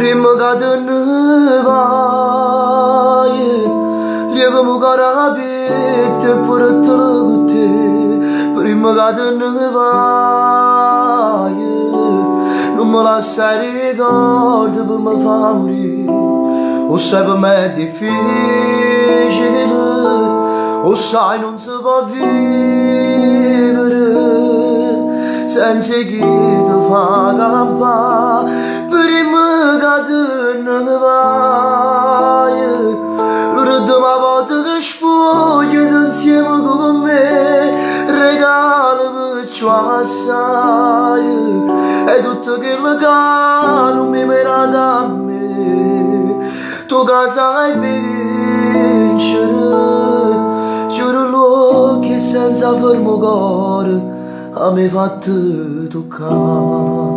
prima che te ne vai, lievamo carabete pure te con te, prima che te ne vai, non me lasciare ricordi per me fa morire, o sai per me è difficile, o sai non si può vivere senza chi ti fa campare. Prima che te ne vai, l'ultima volta che spogli insieme con me, regalami ciò assai, e tutto quello che non mi merita a me, tu che sai vincere, giuro che senza fermo cuore a me fate toccare.